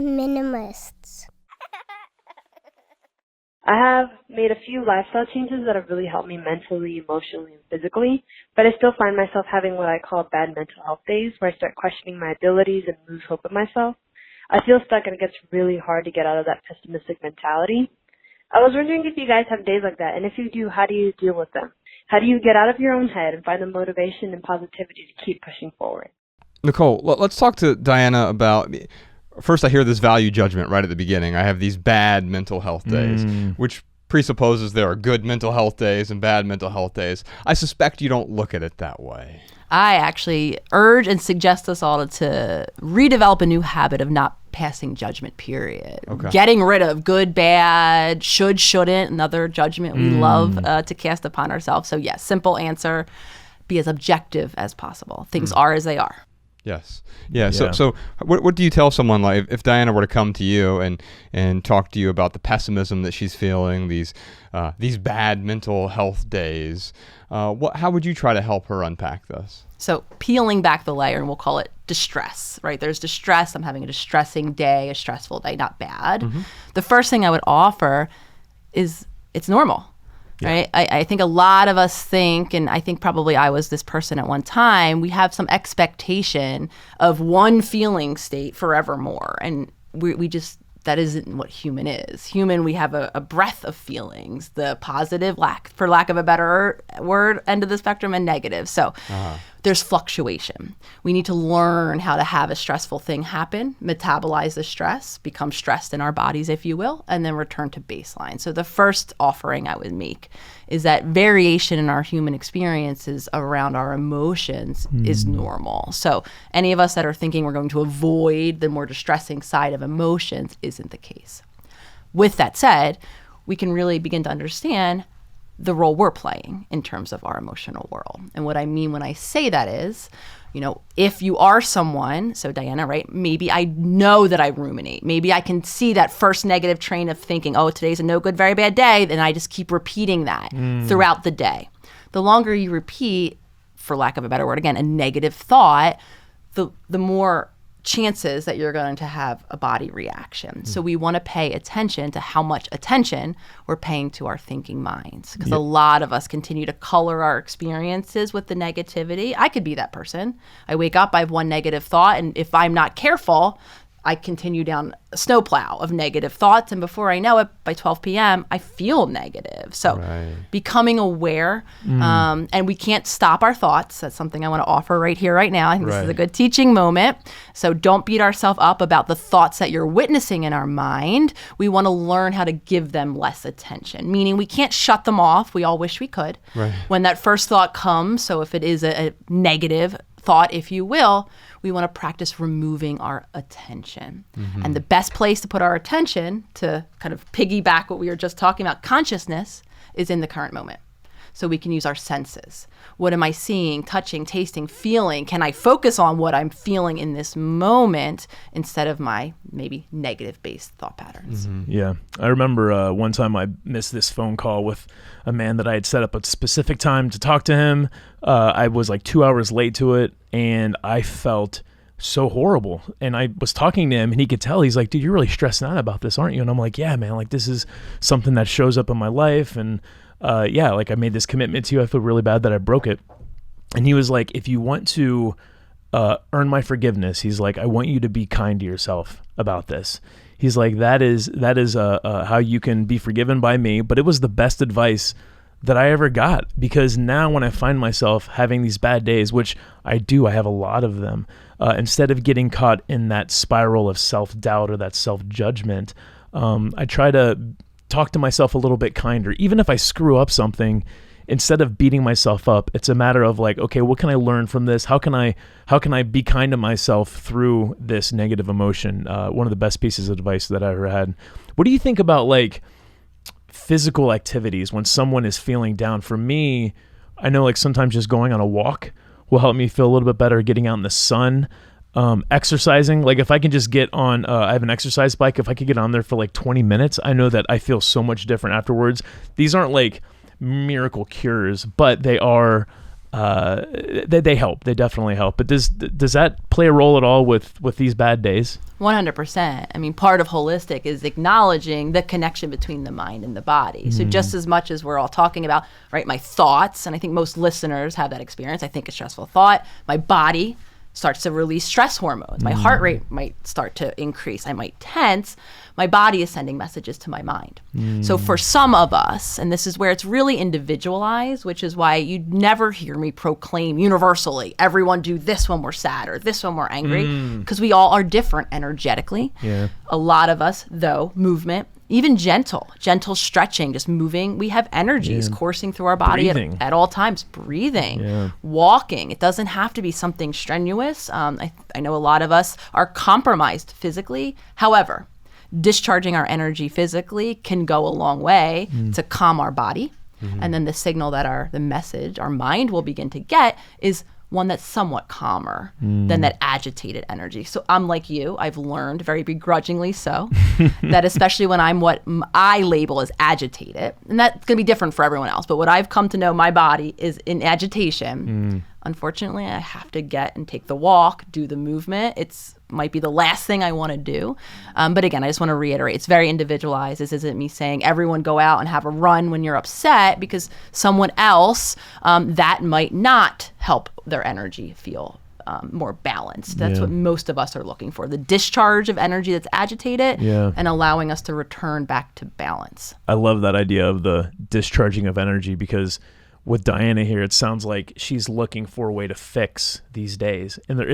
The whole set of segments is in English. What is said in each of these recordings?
Minimalists. I have made a few lifestyle changes that have really helped me mentally, emotionally, and physically, but I still find myself having what I call bad mental health days, where I start questioning my abilities and lose hope in myself. I feel stuck, and it gets really hard to get out of that pessimistic mentality. I was wondering if you guys have days like that, and if you do, how do you deal with them? How do you get out of your own head and find the motivation and positivity to keep pushing forward? Nicole, let's talk to Diana about... First, I hear this value judgment right at the beginning. I have these bad mental health days, which presupposes there are good mental health days and bad mental health days. I suspect you don't look at it that way. I actually urge and suggest us all to redevelop a new habit of not passing judgment, period. Okay. Getting rid of good, bad, should, shouldn't, another judgment we love to cast upon ourselves. So yes, simple answer, be as objective as possible. Things are as they are. Yes. Yeah. So what do you tell someone, like if Diana were to come to you and talk to you about the pessimism that she's feeling, these bad mental health days, how would you try to help her unpack this? So peeling back the layer, and we'll call it distress, right? There's distress. I'm having a distressing day, a stressful day, not bad. Mm-hmm. The first thing I would offer is it's normal. Yeah. Right? I think a lot of us think, and I think probably I was this person at one time, we have some expectation of one feeling state forevermore. And we just, that isn't what human is. Human, we have a breadth of feelings, the positive, for lack of a better word, end of the spectrum, and negative. So there's fluctuation. We need to learn how to have a stressful thing happen, metabolize the stress, become stressed in our bodies, if you will, and then return to baseline. So the first offering I would make is that variation in our human experiences around our emotions is normal. So any of us that are thinking we're going to avoid the more distressing side of emotions isn't the case. With that said, we can really begin to understand the role we're playing in terms of our emotional world. And what I mean when I say that is, if you are someone, so Diana, right, maybe I know that I ruminate. Maybe I can see that first negative train of thinking, oh, today's a no good, very bad day. Then I just keep repeating that throughout the day. The longer you repeat, for lack of a better word, again, a negative thought, the more chances that you're going to have a body reaction. So we want to pay attention to how much attention we're paying to our thinking minds, because a lot of us continue to color our experiences with the negativity. I could be that person. I wake up, I have one negative thought, and if I'm not careful, I continue down a snowplow of negative thoughts, and before I know it, by 12 p.m., I feel negative. So becoming aware, and we can't stop our thoughts. That's something I want to offer right here, right now. I think this is a good teaching moment. So don't beat ourselves up about the thoughts that you're witnessing in our mind. We want to learn how to give them less attention, meaning we can't shut them off. We all wish we could. When that first thought comes, so if it is a negative thought, if you will, we want to practice removing our attention. And the best place to put our attention, to kind of piggyback what we were just talking about, consciousness, is in the current moment. So we can use our senses. What am I seeing, touching, tasting, feeling? Can I focus on what I'm feeling in this moment instead of my maybe negative-based thought patterns? Yeah. I remember one time I missed this phone call with a man that I had set up a specific time to talk to him. I was like 2 hours late to it, and I felt so horrible. And I was talking to him, and he could tell. He's like, dude, you're really stressing out about this, aren't you? And I'm like, yeah, man, like this is something that shows up in my life. And like I made this commitment to you. I feel really bad that I broke it. And he was like, if you want to earn my forgiveness, he's like, I want you to be kind to yourself about this. He's like, that is how you can be forgiven by me. But it was the best advice that I ever got, because now when I find myself having these bad days, which I do, I have a lot of them, instead of getting caught in that spiral of self-doubt or that self-judgment, I try to talk to myself a little bit kinder. Even if I screw up something, instead of beating myself up, it's a matter of like, okay, what can I learn from this? How can I be kind to myself through this negative emotion? One of the best pieces of advice that I ever had. What do you think about like physical activities when someone is feeling down? For me, I know like sometimes just going on a walk will help me feel a little bit better, getting out in the sun. Exercising, like if I can just get on, I have an exercise bike, if I could get on there for like 20 minutes, I know that I feel so much different afterwards. These aren't like miracle cures, but they are they help. They definitely help. But does that play a role at all with these bad days? 100%. I mean, part of holistic is acknowledging the connection between the mind and the body. So just as much as we're all talking about, right, my thoughts, and I think most listeners have that experience. I think a stressful thought, my body starts to release stress hormones. My heart rate might start to increase. I might tense. My body is sending messages to my mind. So for some of us, and this is where it's really individualized, which is why you'd never hear me proclaim universally, everyone do this when we're sad or this when we're angry, because we all are different energetically. Yeah. A lot of us, though, movement, even gentle stretching, just moving. We have energies coursing through our body at all times. Breathing, walking. It doesn't have to be something strenuous. I know a lot of us are compromised physically. However, discharging our energy physically can go a long way to calm our body. And then the signal that the message our mind will begin to get is one that's somewhat calmer than that agitated energy. So I'm like you, I've learned very begrudgingly so, that especially when I'm what I label as agitated, and that's going to be different for everyone else, but what I've come to know my body is in agitation. Unfortunately, I have to get and take the walk, do the movement. It's might be the last thing I want to do. But again, I just want to reiterate, it's very individualized. This isn't me saying everyone go out and have a run when you're upset, because someone else, that might not help their energy feel more balanced. That's what most of us are looking for, the discharge of energy that's agitated and allowing us to return back to balance. I love that idea of the discharging of energy, because with Diana here, it sounds like she's looking for a way to fix these days. And there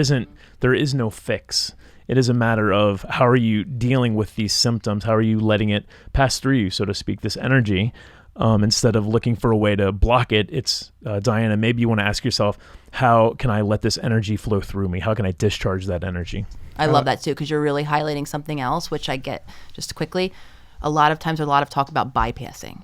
is no fix. It is a matter of how are you dealing with these symptoms? How are you letting it pass through you, so to speak, this energy, instead of looking for a way to block it. It's, Diana, maybe you want to ask yourself, how can I let this energy flow through me? How can I discharge that energy? I love that too, because you're really highlighting something else, which I get just quickly. A lot of times, there's a lot of talk about bypassing.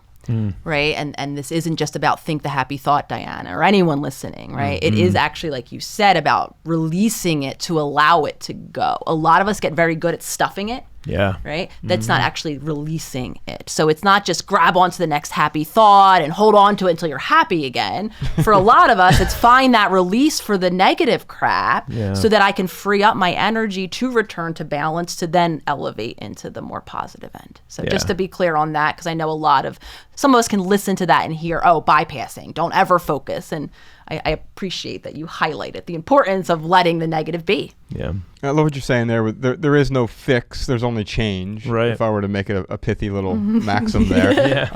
Right. And this isn't just about think the happy thought, Diana, or anyone listening. Right. It is actually, like you said, about releasing it to allow it to go. A lot of us get very good at stuffing it. Yeah. Right. That's not actually releasing it. So it's not just grab onto the next happy thought and hold on to it until you're happy again. For a lot of us, it's find that release for the negative crap so that I can free up my energy to return to balance, to then elevate into the more positive end. So just to be clear on that, because I know some of us can listen to that and hear, oh, bypassing, don't ever focus. And I appreciate that you highlighted the importance of letting the negative be. Yeah. I love what you're saying there. There is no fix. There's only change. Right. If I were to make it a pithy little maxim there.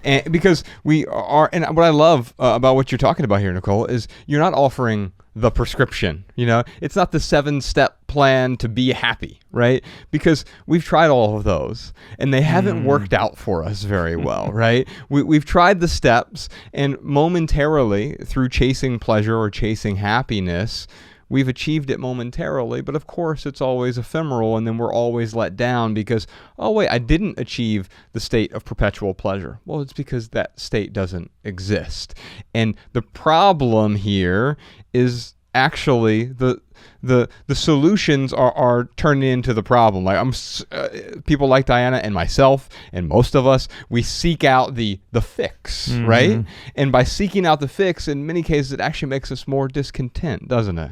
And because we are, and what I love about what you're talking about here, Nicole, is you're not offering the prescription. It's not the 7-step plan to be happy, right? Because we've tried all of those and they haven't worked out for us very well, right? We've tried the steps, and momentarily, through chasing pleasure or chasing happiness, we've achieved it momentarily, but of course it's always ephemeral, and then we're always let down because, oh wait, I didn't achieve the state of perpetual pleasure. Well, it's because that state doesn't exist. And the problem here is actually the solutions are turned into the problem. Like people like Diana and myself and most of us, we seek out the fix, right? And by seeking out the fix, in many cases, it actually makes us more discontent, doesn't it?